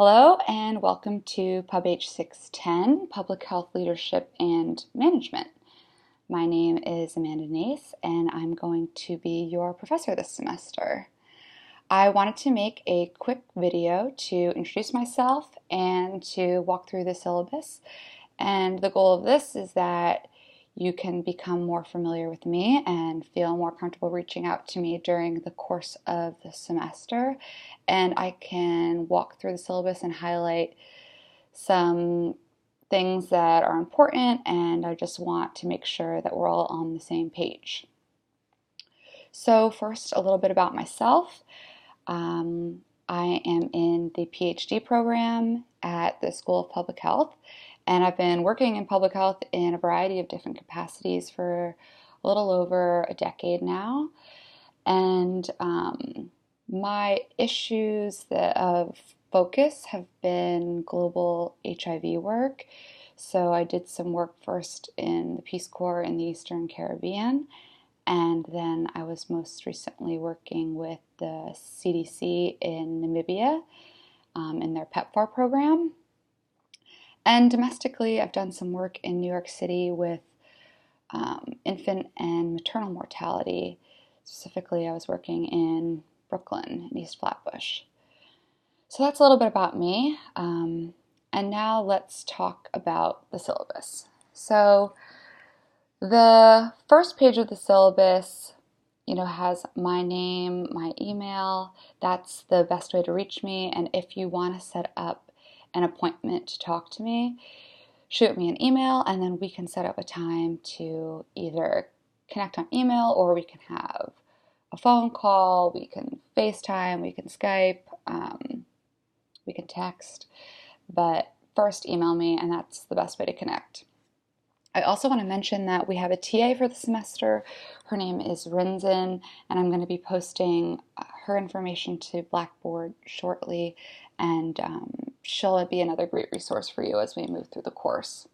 Hello and welcome to PUBH 610, Public Health Leadership and Management. My name is Amanda Nace and I'm going to be your professor this semester. I wanted to make a quick video to introduce myself and to walk through the syllabus. And the goal of this is that you can become more familiar with me and feel more comfortable reaching out to me during the course of the semester. And I can walk through the syllabus and highlight some things that are important, and I just want to make sure that we're all on the same page. So first, a little bit about myself. I am in the PhD program at the School of Public Health, and I've been working in public health in a variety of different capacities for a little over a decade now. And my issues of focus have been global HIV work. So I did some work first in the Peace Corps in the Eastern Caribbean, and then I was most recently working with the CDC in Namibia in their PEPFAR program. And domestically, I've done some work in New York City with infant and maternal mortality. Specifically, I was working in Brooklyn, in East Flatbush. So that's a little bit about me. And now let's talk about the syllabus. So the first page of the syllabus, has my name, my email. That's the best way to reach me. And if you want to set up an appointment to talk to me, shoot me an email and then we can set up a time to either connect on email or we can have a phone call, we can FaceTime, we can Skype, we can text. But first email me and that's the best way to connect. I also want to mention that we have a TA for the semester. Her name is Rinzin, and I'm going to be posting her information to Blackboard shortly, and she'll be another great resource for you as we move through the course.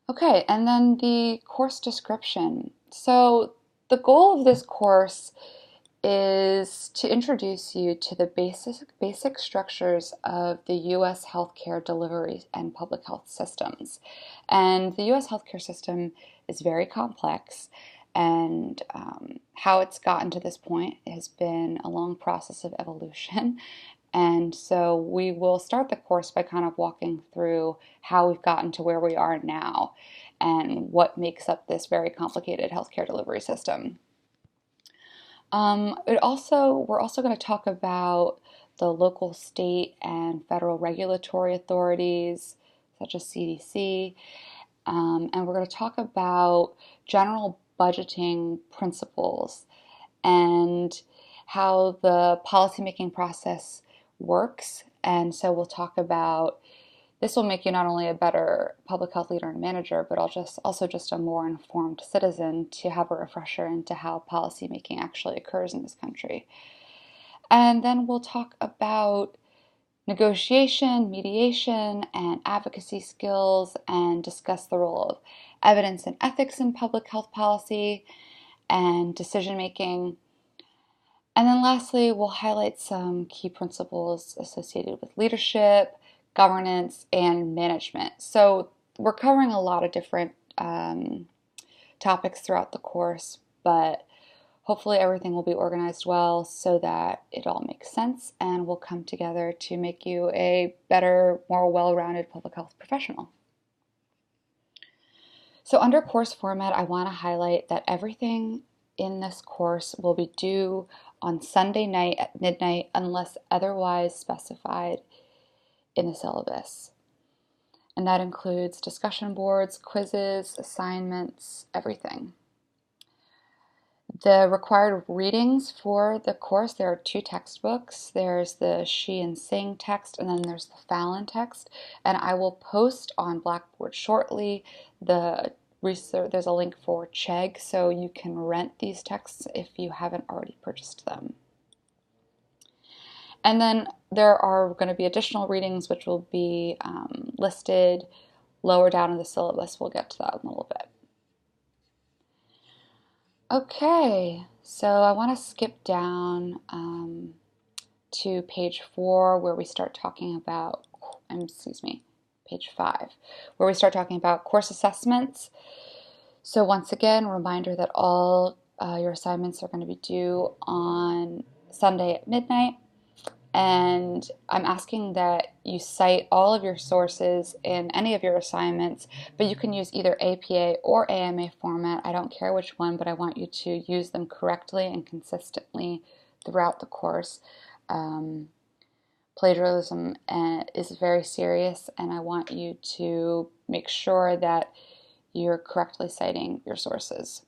Okay, and then the course description. So the goal of this course is to introduce you to the basic structures of the U.S. healthcare delivery and public health systems. And the U.S. healthcare system is very complex, and how it's gotten to this point has been a long process of evolution. And so we will start the course by kind of walking through how we've gotten to where we are now and what makes up this very complicated healthcare delivery system. We're also going to talk about the local, state, and federal regulatory authorities, such as CDC, and we're going to talk about general budgeting principles and how the policymaking process works. And so we'll talk about this will make you not only a better public health leader and manager, but also just a more informed citizen to have a refresher into how policymaking actually occurs in this country. And then we'll talk about negotiation, mediation, and advocacy skills, and discuss the role of evidence and ethics in public health policy and decision making. And then lastly, we'll highlight some key principles associated with leadership, governance, and management. So we're covering a lot of different topics throughout the course, but hopefully everything will be organized well so that it all makes sense and will come together to make you a better, more well-rounded public health professional. So under course format, I want to highlight that everything in this course will be due on Sunday night at midnight unless otherwise specified in the syllabus. And that includes discussion boards, quizzes, assignments, everything. The required readings for the course, there are 2 textbooks. There's the She and Sing text, and then there's the Fallon text. And I will post on Blackboard shortly there's a link for Chegg, so you can rent these texts if you haven't already purchased them. And then there are going to be additional readings which will be listed lower down in the syllabus. We'll get to that in a little bit. Okay, so I want to skip down to page 4 where we start talking about, page 5, where we start talking about course assessments. So once again, reminder that all your assignments are going to be due on Sunday at midnight. And I'm asking that you cite all of your sources in any of your assignments, but you can use either APA or AMA format. I don't care which one, but I want you to use them correctly and consistently throughout the course. Plagiarism is very serious, and I want you to make sure that you're correctly citing your sources.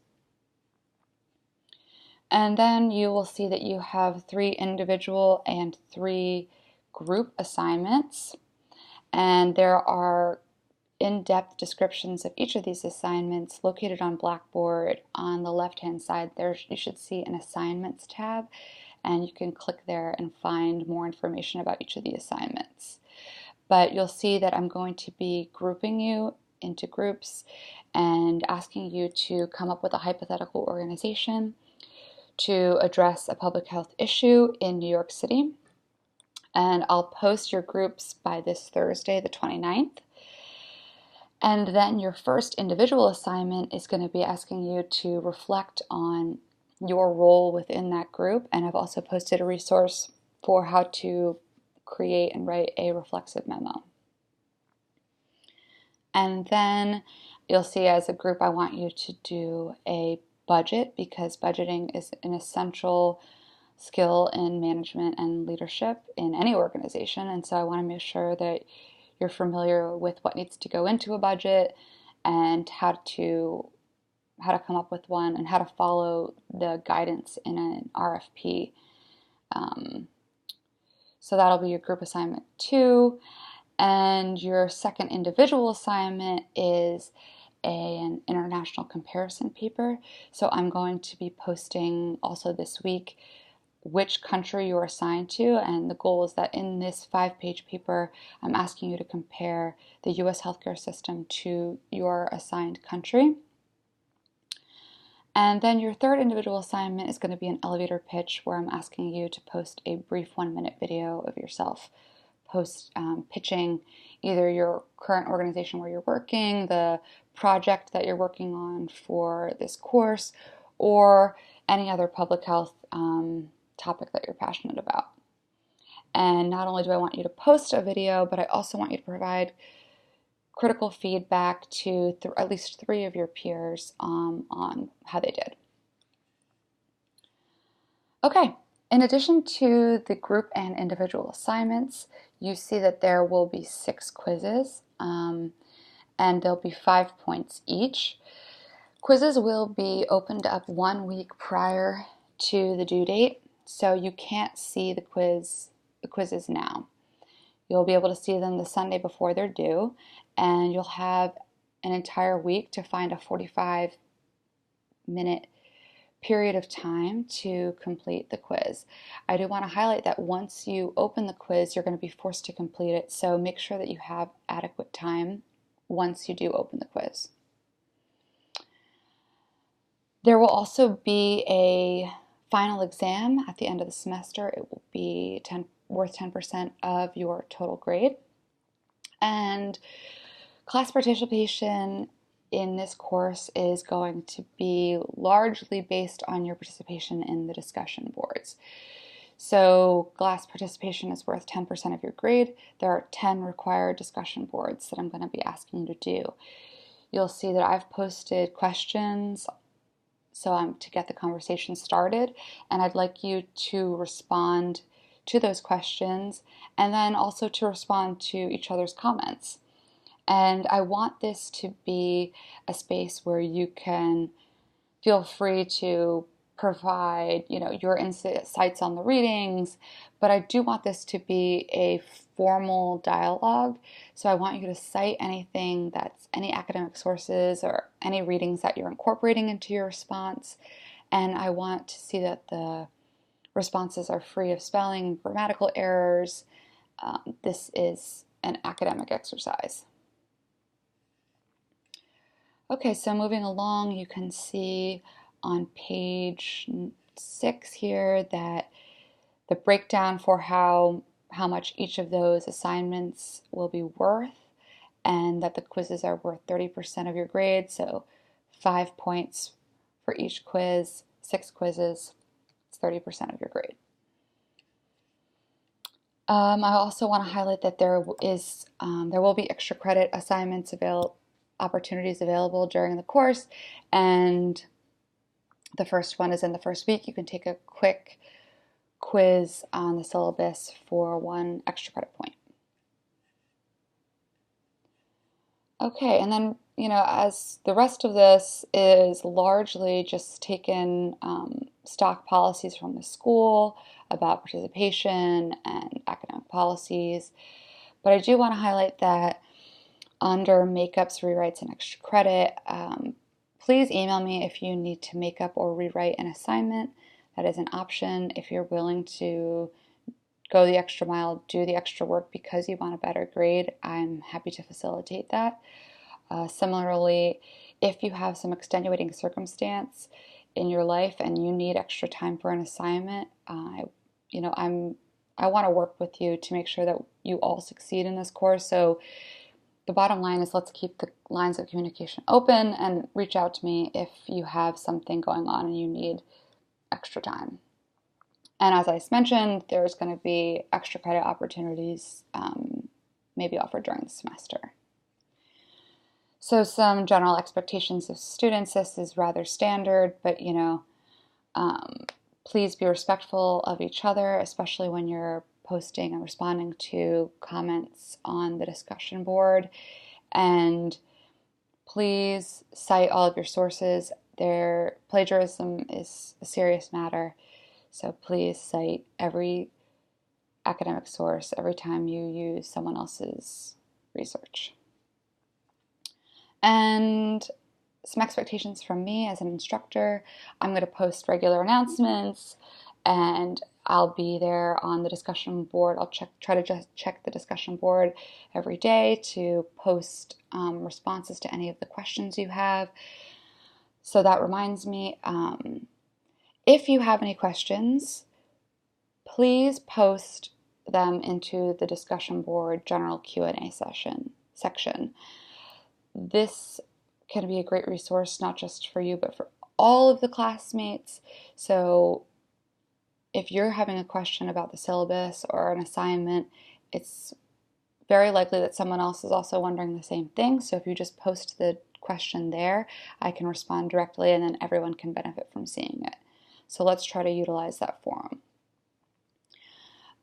And then you will see that you have 3 individual and 3 group assignments. And there are in-depth descriptions of each of these assignments located on Blackboard. On the left-hand side there, you should see an Assignments tab, and you can click there and find more information about each of the assignments. But you'll see that I'm going to be grouping you into groups and asking you to come up with a hypothetical organization to address a public health issue in New York City. And I'll post your groups by this Thursday, the 29th. And then your first individual assignment is going to be asking you to reflect on your role within that group. And I've also posted a resource for how to create and write a reflexive memo. And then you'll see as a group I want you to do a budget, because budgeting is an essential skill in management and leadership in any organization. And so I want to make sure that you're familiar with what needs to go into a budget and how to come up with one and how to follow the guidance in an RFP. So that'll be your group assignment 2. And your second individual assignment is an international comparison paper. So I'm going to be posting also this week which country you're assigned to, and the goal is that in this 5-page paper I'm asking you to compare the US healthcare system to your assigned country. And then your third individual assignment is going to be an elevator pitch, where I'm asking you to post a brief 1-minute video of yourself pitching either your current organization where you're working, the project that you're working on for this course, or any other public health topic that you're passionate about. And not only do I want you to post a video, but I also want you to provide critical feedback to at least 3 of your peers on how they did. Okay, in addition to the group and individual assignments, you see that there will be 6 quizzes, and there'll be 5 points each. Quizzes will be opened up 1 week prior to the due date, so you can't see the quizzes now. You'll be able to see them the Sunday before they're due, and you'll have an entire week to find a 45-minute period of time to complete the quiz. I do want to highlight that once you open the quiz, you're going to be forced to complete it, so make sure that you have adequate time once you do open the quiz. There will also be a final exam at the end of the semester. It will be worth 10% of your total grade. And class participation in this course is going to be largely based on your participation in the discussion boards. So class participation is worth 10% of your grade. There are 10 required discussion boards that I'm going to be asking you to do. You'll see that I've posted questions to get the conversation started, and I'd like you to respond to those questions and then also to respond to each other's comments. And I want this to be a space where you can feel free to provide, your insights on the readings, but I do want this to be a formal dialogue. So I want you to cite anything any academic sources or any readings that you're incorporating into your response. And I want to see that the responses are free of spelling and grammatical errors. This is an academic exercise. Okay, so moving along, you can see on page 6 here that the breakdown for how much each of those assignments will be worth, and that the quizzes are worth 30% of your grade, so 5 points for each quiz, 6 quizzes, it's 30% of your grade. I also want to highlight that there will be extra credit assignments opportunities available during the course, and the first one is in the first week. You can take a quick quiz on the syllabus for 1 extra credit point. Okay, and then, as the rest of this is largely just taken stock policies from the school about participation and academic policies. But I do want to highlight that under makeups, rewrites, and extra credit, please email me if you need to make up or rewrite an assignment. That is an option. If you're willing to go the extra mile, do the extra work because you want a better grade, I'm happy to facilitate that. Similarly, if you have some extenuating circumstance in your life and you need extra time for an assignment, I want to work with you to make sure that you all succeed in this course. So the bottom line is, let's keep the lines of communication open and reach out to me if you have something going on and you need extra time. And as I mentioned, there's going to be extra credit opportunities maybe offered during the semester. So some general expectations of students. This is rather standard, but please be respectful of each other, especially when you're posting and responding to comments on the discussion board. And please cite all of your sources. Plagiarism is a serious matter, so please cite every academic source every time you use someone else's research. And some expectations from me as an instructor: I'm going to post regular announcements, and I'll be there on the discussion board. I'll try to just check the discussion board every day to post responses to any of the questions you have. So that reminds me, if you have any questions, please post them into the discussion board general Q&A section. This can be a great resource, not just for you, but for all of the classmates. So if you're having a question about the syllabus or an assignment, it's very likely that someone else is also wondering the same thing. So if you just post the question there, I can respond directly, and then everyone can benefit from seeing it. So let's try to utilize that forum.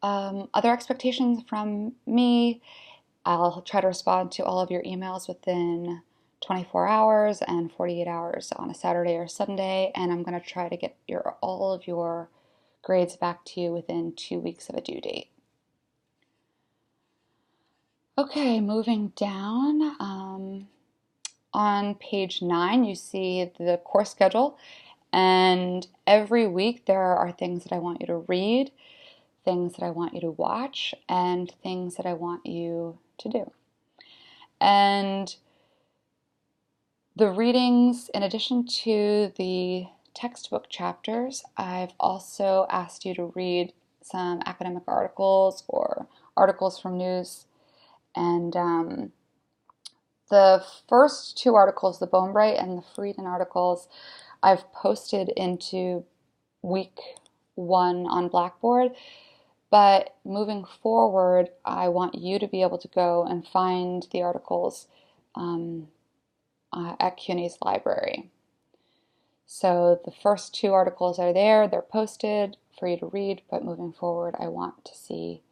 Other expectations from me: I'll try to respond to all of your emails within 24 hours and 48 hours on a Saturday or Sunday, and I'm going to try to get all of your grades back to you within 2 weeks of a due date. Okay, moving down, on page 9 you see the course schedule, and every week there are things that I want you to read, things that I want you to watch, and things that I want you to do. And the readings, in addition to the textbook chapters, I've also asked you to read some academic articles or articles from news. And the first 2 articles, the Bone Bright and the Frieden articles, I've posted into week 1 on Blackboard. But moving forward, I want you to be able to go and find the articles at CUNY's library. So the first 2 articles are there, they're posted for you to read, but moving forward, I want to see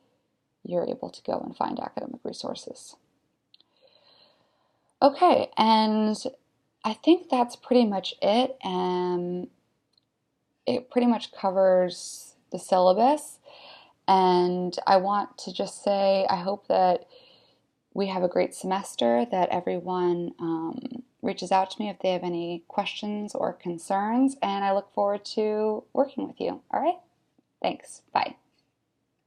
you're able to go and find academic resources. Okay, and I think that's pretty much it. It pretty much covers the syllabus. And I want to just say, I hope that we have a great semester, that everyone reaches out to me if they have any questions or concerns, and I look forward to working with you. All right? Thanks. Bye.